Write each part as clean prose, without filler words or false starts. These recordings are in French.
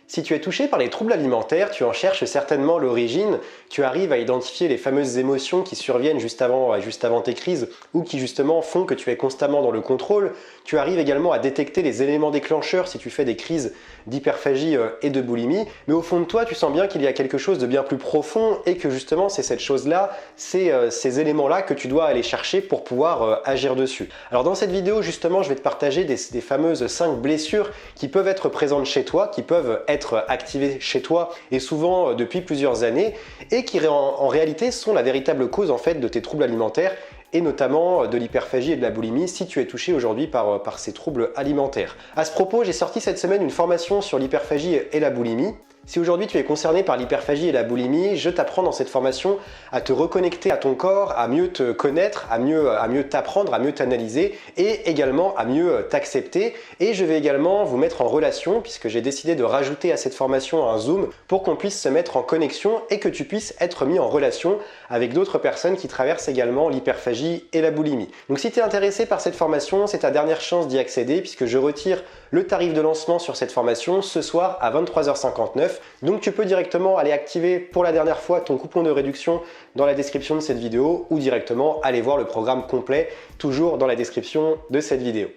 Si tu es touché par les troubles alimentaires, tu en cherches certainement l'origine, tu arrives à identifier les fameuses émotions qui surviennent juste avant tes crises ou qui justement font que tu es constamment dans le contrôle. Tu arrives également à détecter les éléments déclencheurs si tu fais des crises d'hyperphagie et de boulimie. Mais au fond de toi, tu sens bien qu'il y a quelque chose de bien plus profond et que justement c'est cette chose-là, ces éléments-là que tu dois aller chercher pour pouvoir agir dessus. Alors dans cette vidéo, justement, je vais te partager des fameuses 5 blessures qui peuvent être présentes chez toi, qui peuvent être activées chez toi et souvent depuis plusieurs années et qui en réalité sont la véritable cause en fait de tes troubles alimentaires et notamment de l'hyperphagie et de la boulimie si tu es touché aujourd'hui par ces troubles alimentaires. À ce propos, j'ai sorti cette semaine une formation sur l'hyperphagie et la boulimie. Si aujourd'hui tu es concerné par l'hyperphagie et la boulimie, je t'apprends dans cette formation à te reconnecter à ton corps, à mieux te connaître, à mieux t'apprendre, à mieux t'analyser et également à mieux t'accepter. Et je vais également vous mettre en relation puisque j'ai décidé de rajouter à cette formation un Zoom pour qu'on puisse se mettre en connexion et que tu puisses être mis en relation avec d'autres personnes qui traversent également l'hyperphagie et la boulimie. Donc si tu es intéressé par cette formation, c'est ta dernière chance d'y accéder puisque je retire le tarif de lancement sur cette formation ce soir à 23h59. Donc tu peux directement aller activer pour la dernière fois ton coupon de réduction dans la description de cette vidéo ou directement aller voir le programme complet toujours dans la description de cette vidéo.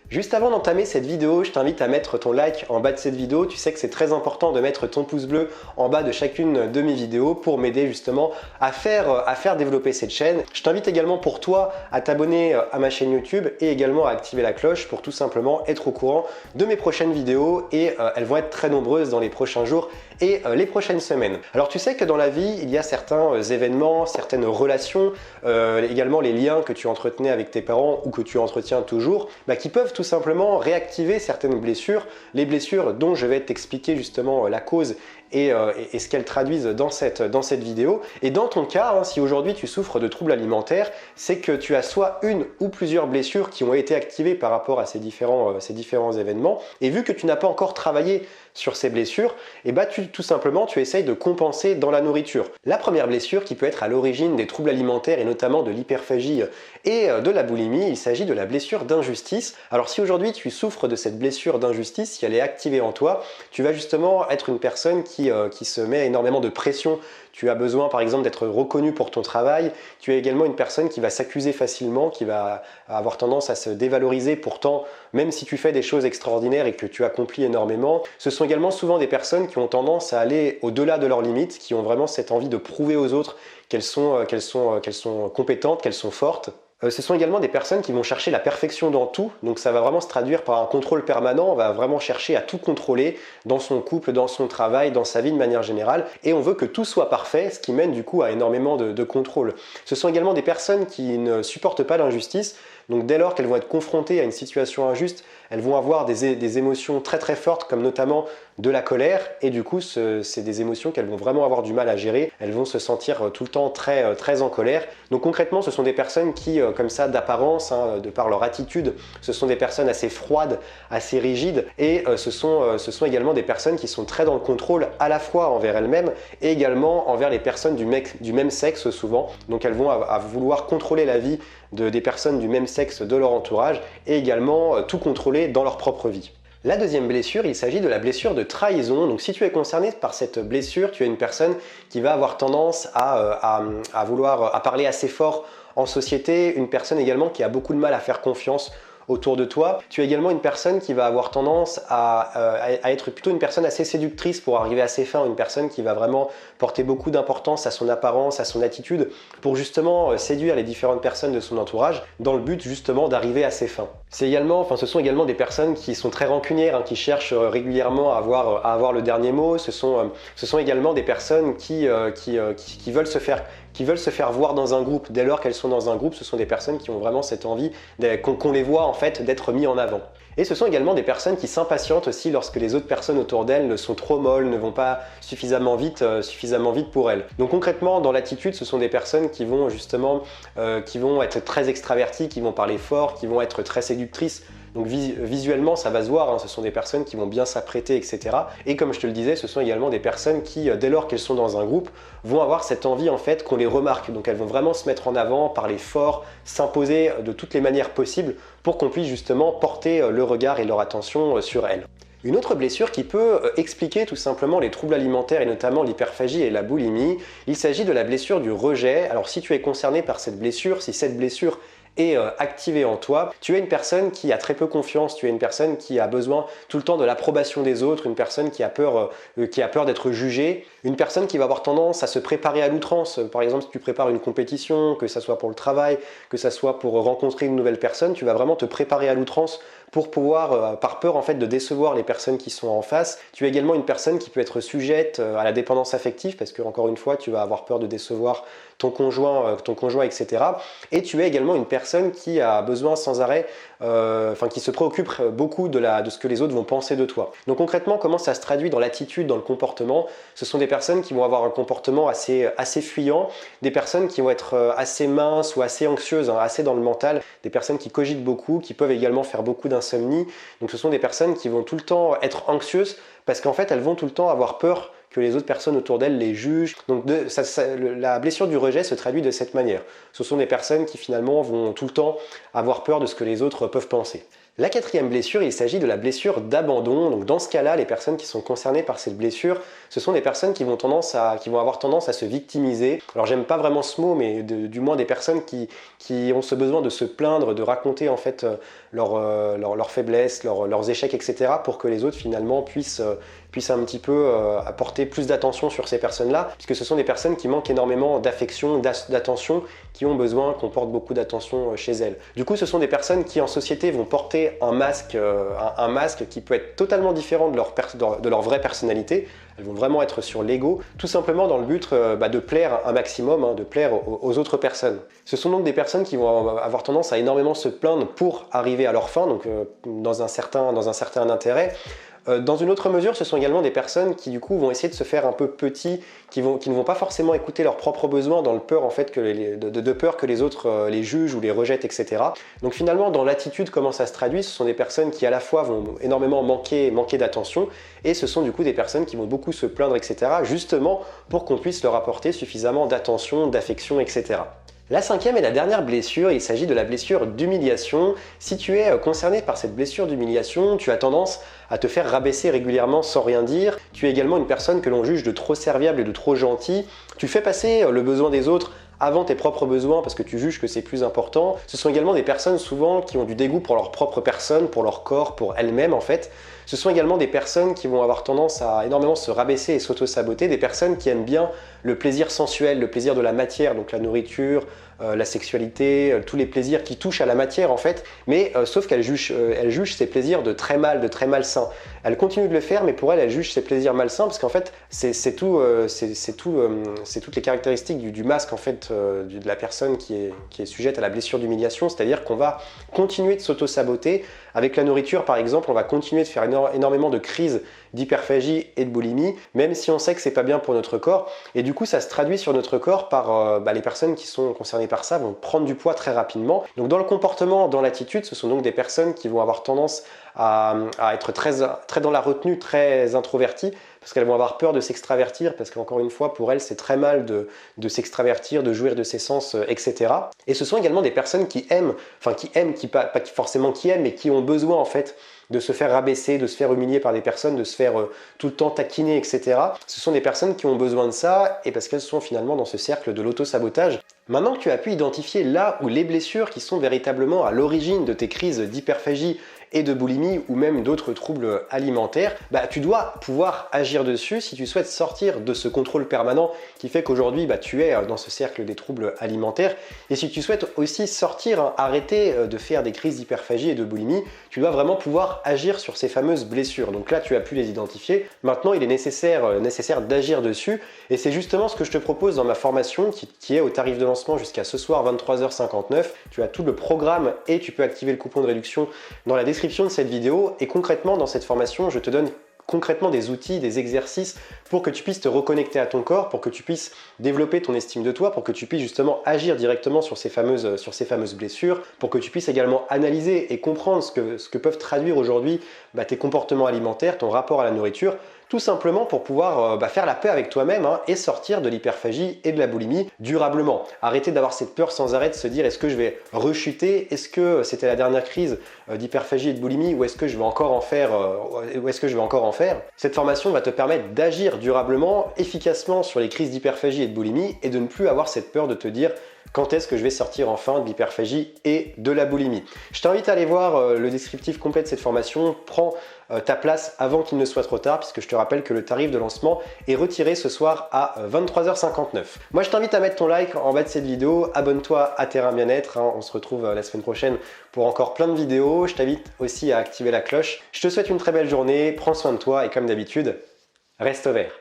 Juste avant d'entamer cette vidéo, je t'invite à mettre ton like en bas de cette vidéo. Tu sais que c'est très important de mettre ton pouce bleu en bas de chacune de mes vidéos pour m'aider justement à faire développer cette chaîne. Je t'invite également pour toi à t'abonner à ma chaîne YouTube et également à activer la cloche pour tout simplement être au courant de mes prochaines vidéos et elles vont être très nombreuses dans les prochains jours et les prochaines semaines. Alors tu sais que dans la vie, il y a certains événements, certaines relations, également les liens que tu entretenais avec tes parents ou que tu entretiens toujours, qui peuvent tout simplement réactiver certaines blessures, les blessures dont je vais t'expliquer justement la cause et ce qu'elles traduisent dans cette vidéo. Et dans ton cas, si aujourd'hui tu souffres de troubles alimentaires, c'est que tu as soit une ou plusieurs blessures qui ont été activées par rapport à ces différents événements. Et vu que tu n'as pas encore travaillé sur ces blessures, tout simplement tu essayes de compenser dans la nourriture. La première blessure qui peut être à l'origine des troubles alimentaires et notamment de l'hyperphagie et de la boulimie, il s'agit de la blessure d'injustice. Alors si aujourd'hui tu souffres de cette blessure d'injustice, si elle est activée en toi, tu vas justement être une personne qui se met énormément de pression. Tu as besoin par exemple d'être reconnu pour ton travail. Tu es également une personne qui va s'accuser facilement, qui va avoir tendance à se dévaloriser. Pourtant, même si tu fais des choses extraordinaires et que tu accomplis énormément, ce sont également souvent des personnes qui ont tendance à aller au-delà de leurs limites, qui ont vraiment cette envie de prouver aux autres qu'elles sont compétentes, qu'elles sont fortes. Ce sont également des personnes qui vont chercher la perfection dans tout, donc ça va vraiment se traduire par un contrôle permanent. On va vraiment chercher à tout contrôler dans son couple, dans son travail, dans sa vie de manière générale, et on veut que tout soit parfait, ce qui mène du coup à énormément de contrôle. Ce sont également des personnes qui ne supportent pas l'injustice, donc dès lors qu'elles vont être confrontées à une situation injuste, elles vont avoir des émotions très très fortes, comme notamment de la colère, et du coup c'est des émotions qu'elles vont vraiment avoir du mal à gérer. Elles vont se sentir tout le temps très en colère. Donc concrètement, ce sont des personnes qui, comme ça d'apparence, de par leur attitude, ce sont des personnes assez froides, assez rigides, et ce sont également des personnes qui sont très dans le contrôle à la fois envers elles-mêmes et également envers les personnes du même sexe souvent. Donc elles vont à vouloir contrôler la vie des personnes du même sexe de leur entourage et également tout contrôler dans leur propre vie. La deuxième blessure, il s'agit de la blessure de trahison. Donc si tu es concerné par cette blessure, tu es une personne qui va avoir tendance à vouloir parler assez fort en société, une personne également qui a beaucoup de mal à faire confiance autour de toi. Tu es également une personne qui va avoir tendance à être plutôt une personne assez séductrice pour arriver à ses fins, une personne qui va vraiment porter beaucoup d'importance à son apparence, à son attitude, pour justement séduire les différentes personnes de son entourage, dans le but justement d'arriver à ses fins. Ce sont également des personnes qui sont très rancunières, qui cherchent régulièrement à avoir le dernier mot. Ce sont également des personnes qui veulent se faire voir dans un groupe. Dès lors qu'elles sont dans un groupe, ce sont des personnes qui ont vraiment cette envie qu'on les voit en fait d'être mis en avant. Et ce sont également des personnes qui s'impatientent aussi lorsque les autres personnes autour d'elles sont trop molles, ne vont pas suffisamment vite pour elles. Donc concrètement, dans l'attitude, ce sont des personnes qui vont justement être très extraverties, qui vont parler fort, qui vont être très séductrices. Donc visuellement, ça va se voir, ce sont des personnes qui vont bien s'apprêter, etc. Et comme je te le disais, ce sont également des personnes qui, dès lors qu'elles sont dans un groupe, vont avoir cette envie en fait qu'on les remarque. Donc elles vont vraiment se mettre en avant, parler fort, s'imposer de toutes les manières possibles pour qu'on puisse justement porter le regard et leur attention sur elles. Une autre blessure qui peut expliquer tout simplement les troubles alimentaires et notamment l'hyperphagie et la boulimie, il s'agit de la blessure du rejet. Alors si tu es concerné par cette blessure, si cette blessure est activée en toi, tu es une personne qui a très peu confiance, tu es une personne qui a besoin tout le temps de l'approbation des autres, une personne qui a peur d'être jugée, une personne qui va avoir tendance à se préparer à l'outrance. Par exemple, si tu prépares une compétition, que ça soit pour le travail, que ça soit pour rencontrer une nouvelle personne, tu vas vraiment te préparer à l'outrance pour pouvoir, par peur en fait de décevoir les personnes qui sont en face. Tu es également une personne qui peut être sujette à la dépendance affective parce que, encore une fois, tu vas avoir peur de décevoir ton conjoint, etc. Et tu es également une personne qui a besoin sans arrêt, qui se préoccupe beaucoup de ce que les autres vont penser de toi. Donc concrètement, comment ça se traduit dans l'attitude, dans le comportement? Ce sont des personnes qui vont avoir un comportement assez fuyant, des personnes qui vont être assez minces ou assez anxieuses, assez dans le mental, des personnes qui cogitent beaucoup, qui peuvent également faire beaucoup d'insomnie. Donc ce sont des personnes qui vont tout le temps être anxieuses parce qu'en fait elles vont tout le temps avoir peur que les autres personnes autour d'elles les jugent. Donc la blessure du rejet se traduit de cette manière. Ce sont des personnes qui finalement vont tout le temps avoir peur de ce que les autres peuvent penser. La quatrième blessure, il s'agit de la blessure d'abandon. Donc dans ce cas-là, les personnes qui sont concernées par cette blessure, ce sont des personnes qui vont avoir tendance à se victimiser. Alors j'aime pas vraiment ce mot, mais du moins des personnes qui ont ce besoin de se plaindre, de raconter en fait leurs faiblesses, leurs échecs, etc. pour que les autres finalement puissent un petit peu apporter plus d'attention sur ces personnes-là, puisque ce sont des personnes qui manquent énormément d'affection, d'attention, qui ont besoin qu'on porte beaucoup d'attention chez elles. Du coup, ce sont des personnes qui en société vont porter un masque qui peut être totalement différent de leur vraie personnalité. Elles vont vraiment être sur l'ego, tout simplement dans le but de plaire un maximum, de plaire aux autres personnes. Ce sont donc des personnes qui vont avoir tendance à énormément se plaindre pour arriver à leur fin, donc dans un certain intérêt. Dans une autre mesure, ce sont également des personnes qui du coup vont essayer de se faire un peu petits, qui ne vont pas forcément écouter leurs propres besoins dans le peur en fait de peur que les autres les jugent ou les rejettent, etc. Donc finalement, dans l'attitude, comment ça se traduit? Ce sont des personnes qui à la fois vont énormément manquer d'attention, et ce sont du coup des personnes qui vont beaucoup se plaindre, etc. justement pour qu'on puisse leur apporter suffisamment d'attention, d'affection, etc. La cinquième et la dernière blessure, il s'agit de la blessure d'humiliation. Si tu es concerné par cette blessure d'humiliation, tu as tendance à te faire rabaisser régulièrement sans rien dire. Tu es également une personne que l'on juge de trop serviable et de trop gentil. Tu fais passer le besoin des autres avant tes propres besoins parce que tu juges que c'est plus important. Ce sont également des personnes souvent qui ont du dégoût pour leur propre personne, pour leur corps, pour elles-mêmes en fait. Ce sont également des personnes qui vont avoir tendance à énormément se rabaisser et s'auto-saboter, des personnes qui aiment bien le plaisir sensuel, le plaisir de la matière, donc la nourriture, la sexualité, tous les plaisirs qui touchent à la matière en fait, mais sauf qu'elles jugent ces plaisirs de très malsains. Elles continuent de le faire, mais pour elles jugent ces plaisirs malsains parce qu'en fait, c'est toutes les caractéristiques du masque en fait, de la personne qui est sujette à la blessure d'humiliation, c'est-à-dire qu'on va continuer de s'auto-saboter. Avec la nourriture par exemple, on va continuer de faire énormément de crises d'hyperphagie et de boulimie, même si on sait que c'est pas bien pour notre corps. Et du coup, ça se traduit sur notre corps par les personnes qui sont concernées par ça vont prendre du poids très rapidement. Donc dans le comportement, dans l'attitude, ce sont donc des personnes qui vont avoir tendance à être très dans la retenue, très introverties, parce qu'elles vont avoir peur de s'extravertir, parce qu'encore une fois, pour elles, c'est très mal de s'extravertir, de jouir de ses sens, etc. Et ce sont également des personnes qui aiment, pas forcément qui aiment, mais qui ont besoin en fait de se faire rabaisser, de se faire humilier par des personnes, de se faire tout le temps taquiner, etc. Ce sont des personnes qui ont besoin de ça, et parce qu'elles sont finalement dans ce cercle de l'auto-sabotage. Maintenant que tu as pu identifier là où les blessures qui sont véritablement à l'origine de tes crises d'hyperphagie et de boulimie ou même d'autres troubles alimentaires, tu dois pouvoir agir dessus si tu souhaites sortir de ce contrôle permanent qui fait qu'aujourd'hui tu es dans ce cercle des troubles alimentaires. Et si tu souhaites aussi sortir, arrêter de faire des crises d'hyperphagie et de boulimie, tu dois vraiment pouvoir agir sur ces fameuses blessures. Donc là, tu as pu les identifier. Maintenant, il est nécessaire d'agir dessus. Et c'est justement ce que je te propose dans ma formation qui est au tarif de lancement jusqu'à ce soir 23h59. Tu as tout le programme et tu peux activer le coupon de réduction dans la description de cette vidéo. Et concrètement, dans cette formation, je te donne concrètement des outils, des exercices pour que tu puisses te reconnecter à ton corps, pour que tu puisses développer ton estime de toi, pour que tu puisses justement agir directement sur ces fameuses blessures, pour que tu puisses également analyser et comprendre ce que peuvent traduire aujourd'hui tes comportements alimentaires, ton rapport à la nourriture, tout simplement pour pouvoir faire la paix avec toi-même et sortir de l'hyperphagie et de la boulimie durablement. Arrêter d'avoir cette peur sans arrêt de se dire est-ce que je vais rechuter, est-ce que c'était la dernière crise d'hyperphagie et de boulimie, ou est-ce que je vais encore en faire, cette formation va te permettre d'agir durablement, efficacement sur les crises d'hyperphagie et de boulimie et de ne plus avoir cette peur de te dire quand est-ce que je vais sortir enfin de l'hyperphagie et de la boulimie. Je t'invite à aller voir le descriptif complet de cette formation. Prends ta place avant qu'il ne soit trop tard, puisque je te rappelle que le tarif de lancement est retiré ce soir à 23h59. Moi, je t'invite à mettre ton like en bas de cette vidéo, abonne-toi à Terrain Bien-être, on se retrouve la semaine prochaine pour encore plein de vidéos. Je t'invite aussi à activer la cloche. Je te souhaite une très belle journée, prends soin de toi et comme d'habitude, reste vert.